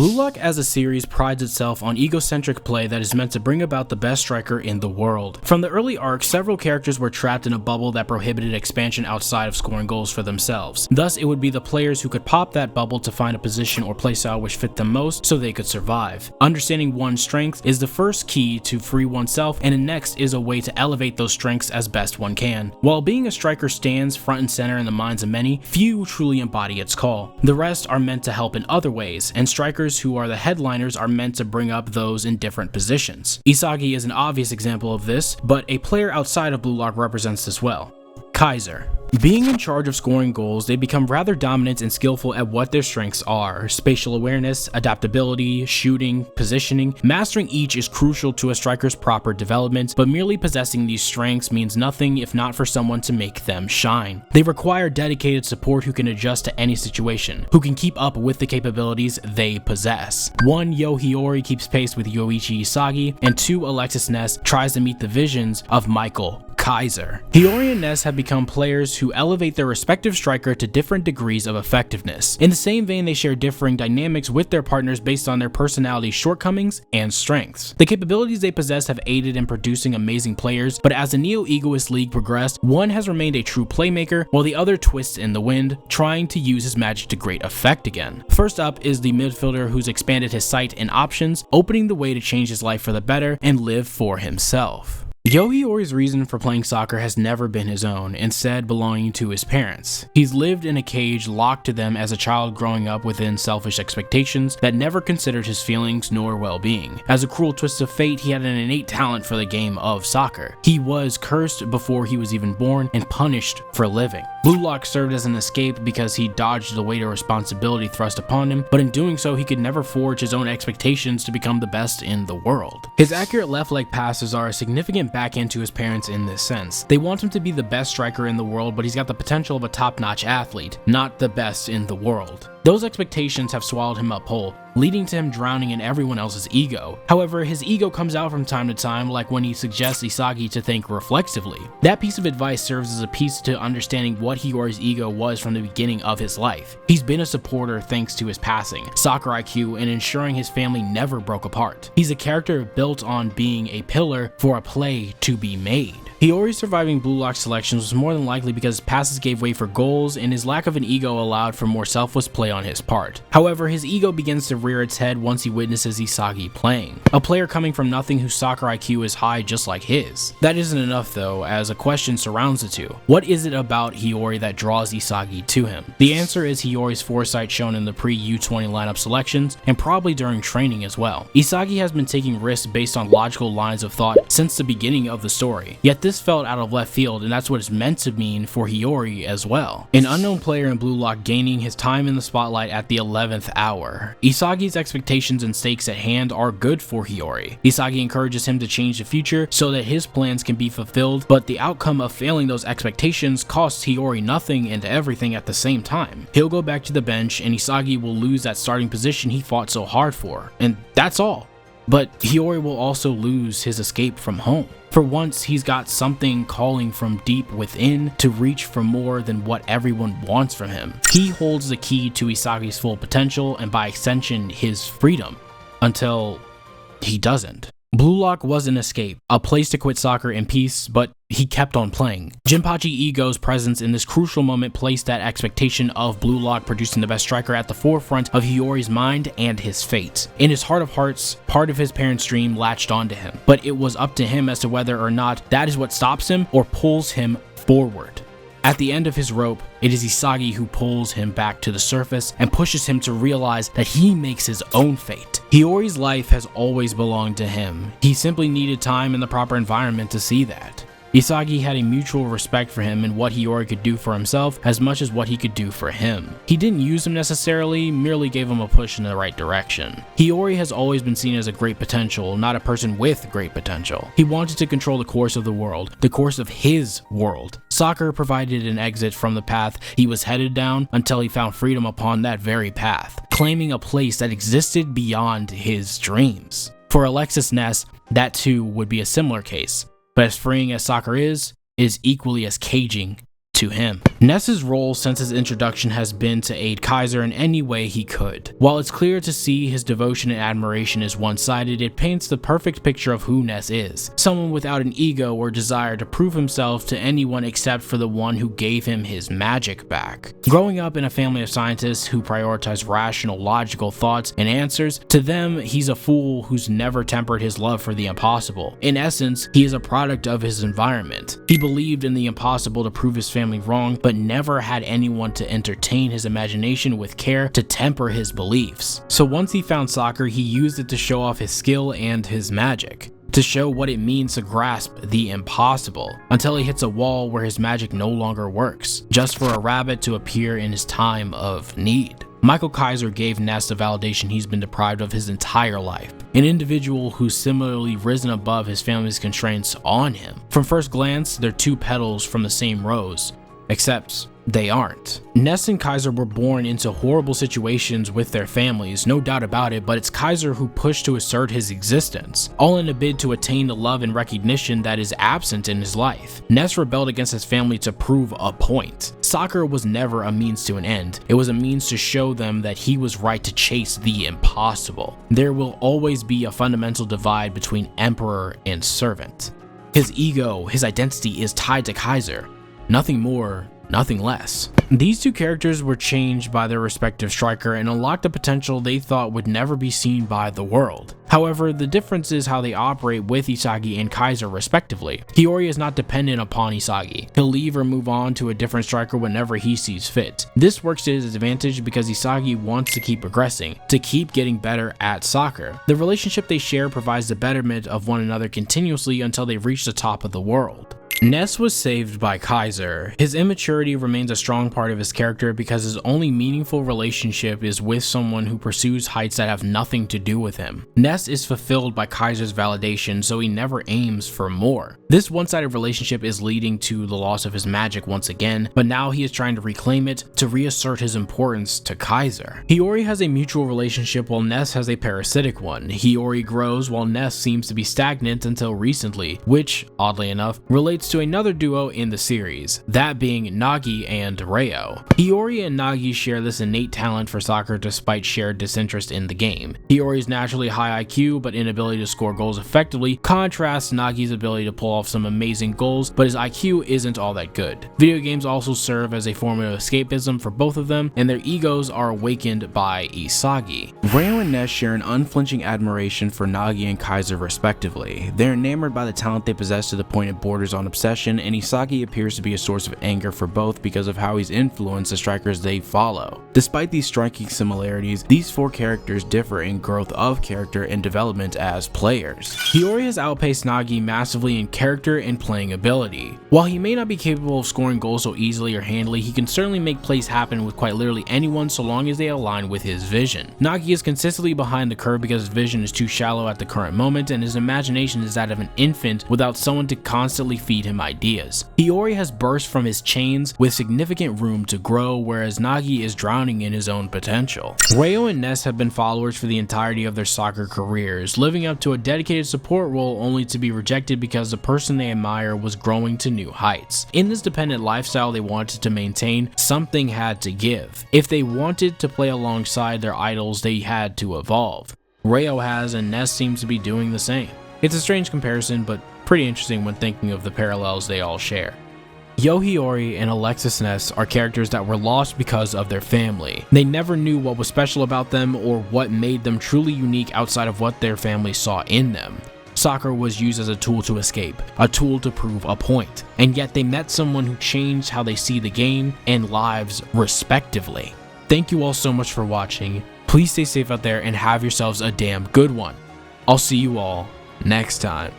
Blue Lock as a series prides itself on egocentric play that is meant to bring about the best striker in the world. From the early arc, several characters were trapped in a bubble that prohibited expansion outside of scoring goals for themselves. Thus, it would be the players who could pop that bubble to find a position or playstyle which fit them most so they could survive. Understanding one's strengths is the first key to free oneself, and the next is a way to elevate those strengths as best one can. While being a striker stands front and center in the minds of many, few truly embody its call. The rest are meant to help in other ways, and strikers who are the headliners are meant to bring up those in different positions. Isagi is an obvious example of this, but a player outside of Blue Lock represents this well. Kaiser. Being in charge of scoring goals, they become rather dominant and skillful at what their strengths are. Spatial awareness, adaptability, shooting, positioning. Mastering each is crucial to a striker's proper development, but merely possessing these strengths means nothing if not for someone to make them shine. They require dedicated support who can adjust to any situation, who can keep up with the capabilities they possess. 1. Hiori keeps pace with Yoichi Isagi, and 2. Alexis Ness tries to meet the visions of Michael Kaiser. Hiori and Ness have become players who elevate their respective striker to different degrees of effectiveness. In the same vein, they share differing dynamics with their partners based on their personality shortcomings and strengths. The capabilities they possess have aided in producing amazing players, but as the Neo-Egoist League progressed, one has remained a true playmaker while the other twists in the wind, trying to use his magic to great effect again. First up is the midfielder who's expanded his sight and options, opening the way to change his life for the better and live for himself. Hiori's reason for playing soccer has never been his own, instead belonging to his parents. He's lived in a cage locked to them as a child growing up within selfish expectations that never considered his feelings nor well-being. As a cruel twist of fate, he had an innate talent for the game of soccer. He was cursed before he was even born and punished for living. Blue Lock served as an escape because he dodged the weight of responsibility thrust upon him, but in doing so he could never forge his own expectations to become the best in the world. His accurate left leg passes are a significant back end to his parents in this sense. They want him to be the best striker in the world, but he's got the potential of a top-notch athlete, not the best in the world. Those expectations have swallowed him up whole, leading to him drowning in everyone else's ego. However, his ego comes out from time to time, like when he suggests Isagi to think reflexively. That piece of advice serves as a piece to understanding what Hiori's ego was from the beginning of his life. He's been a supporter thanks to his passing, soccer IQ, and ensuring his family never broke apart. He's a character built on being a pillar for a play to be made. Hiori's surviving Blue Lock selections was more than likely because his passes gave way for goals and his lack of an ego allowed for more selfless play on his part. However, his ego begins to rear its head once he witnesses Isagi playing, a player coming from nothing whose soccer IQ is high just like his. That isn't enough though, as a question surrounds the two. What is it about Hiori that draws Isagi to him? The answer is Hiori's foresight shown in the pre-U20 lineup selections and probably during training as well. Isagi has been taking risks based on logical lines of thought since the beginning of the story, yet this felt out of left field, and that's what it's meant to mean for Hiori as well. An unknown player in Blue Lock gaining his time in the spotlight at the 11th hour. Isagi's expectations and stakes at hand are good for Hiori. Isagi encourages him to change the future so that his plans can be fulfilled, but the outcome of failing those expectations costs Hiori nothing and everything at the same time. He'll go back to the bench and Isagi will lose that starting position he fought so hard for, and that's all. But Hiori will also lose his escape from home. For once, he's got something calling from deep within to reach for more than what everyone wants from him. He holds the key to Isagi's full potential and by extension, his freedom, until he doesn't. Blue Lock was an escape, a place to quit soccer in peace, but he kept on playing. Jinpachi Ego's presence in this crucial moment placed that expectation of Blue Lock producing the best striker at the forefront of Hiori's mind and his fate. In his heart of hearts, part of his parents' dream latched onto him, but it was up to him as to whether or not that is what stops him or pulls him forward. At the end of his rope, it is Isagi who pulls him back to the surface and pushes him to realize that he makes his own fate. Hiori's life has always belonged to him. He simply needed time and the proper environment to see that. Isagi had a mutual respect for him and what Hiori could do for himself as much as what he could do for him. He didn't use him necessarily, merely gave him a push in the right direction. Hiori has always been seen as a great potential, not a person with great potential. He wanted to control the course of the world, the course of his world. Soccer provided an exit from the path he was headed down until he found freedom upon that very path, claiming a place that existed beyond his dreams. For Alexis Ness, that too would be a similar case. But as freeing as soccer is equally as caging to him. Ness's role since his introduction has been to aid Kaiser in any way he could. While it's clear to see his devotion and admiration is one-sided, it paints the perfect picture of who Ness is. Someone without an ego or desire to prove himself to anyone except for the one who gave him his magic back. Growing up in a family of scientists who prioritize rational, logical thoughts and answers, to them, he's a fool who's never tempered his love for the impossible. In essence, he is a product of his environment. He believed in the impossible to prove his family wrong, but never had anyone to entertain his imagination with care to temper his beliefs. So once he found soccer, he used it to show off his skill and his magic, to show what it means to grasp the impossible, until he hits a wall where his magic no longer works, just for a rabbit to appear in his time of need. Michael Kaiser gave Ness the validation he's been deprived of his entire life, an individual who's similarly risen above his family's constraints on him. From first glance, they're two petals from the same rose, except they aren't. Ness and Kaiser were born into horrible situations with their families, no doubt about it, but it's Kaiser who pushed to assert his existence, all in a bid to attain the love and recognition that is absent in his life. Ness rebelled against his family to prove a point. Soccer was never a means to an end, it was a means to show them that he was right to chase the impossible. There will always be a fundamental divide between emperor and servant. His ego, his identity is tied to Kaiser. Nothing more, nothing less. These two characters were changed by their respective striker and unlocked a potential they thought would never be seen by the world. However, the difference is how they operate with Isagi and Kaiser respectively. Hiori is not dependent upon Isagi. He'll leave or move on to a different striker whenever he sees fit. This works to his advantage because Isagi wants to keep progressing, to keep getting better at soccer. The relationship they share provides the betterment of one another continuously until they reach the top of the world. Ness was saved by Kaiser. His immaturity remains a strong part of his character because his only meaningful relationship is with someone who pursues heights that have nothing to do with him. Ness is fulfilled by Kaiser's validation, so he never aims for more. This one-sided relationship is leading to the loss of his magic once again, but now he is trying to reclaim it to reassert his importance to Kaiser. Hiori has a mutual relationship while Ness has a parasitic one. Hiori grows while Ness seems to be stagnant until recently, which, oddly enough, relates to another duo in the series, that being Nagi and Reo. Hiori and Nagi share this innate talent for soccer despite shared disinterest in the game. Hiori's naturally high IQ but inability to score goals effectively contrasts Nagi's ability to pull off some amazing goals, but his IQ isn't all that good. Video games also serve as a form of escapism for both of them, and their egos are awakened by Isagi. Reo and Ness share an unflinching admiration for Nagi and Kaiser respectively. They're enamored by the talent they possess to the point it borders on obsession, and Isagi appears to be a source of anger for both because of how he's influenced the strikers they follow. Despite these striking similarities, these four characters differ in growth of character and development as players. Hiori has outpaced Nagi massively in character and playing ability. While he may not be capable of scoring goals so easily or handily, he can certainly make plays happen with quite literally anyone so long as they align with his vision. Nagi is consistently behind the curve because his vision is too shallow at the current moment, and his imagination is that of an infant without someone to constantly feed him ideas. Hiori has burst from his chains with significant room to grow, whereas Nagi is drowning in his own potential. Reo and Ness have been followers for the entirety of their soccer careers, living up to a dedicated support role only to be rejected because the person they admire was growing to new heights. In this dependent lifestyle they wanted to maintain, something had to give. If they wanted to play alongside their idols, they had to evolve. Reo has, and Ness seems to be doing the same. It's a strange comparison, but pretty interesting when thinking of the parallels they all share. Hiori and Alexis Ness are characters that were lost because of their family. They never knew what was special about them or what made them truly unique outside of what their family saw in them. Soccer was used as a tool to escape, a tool to prove a point, and yet they met someone who changed how they see the game and lives respectively. Thank you all so much for watching. Please stay safe out there and have yourselves a damn good one. I'll see you all next time.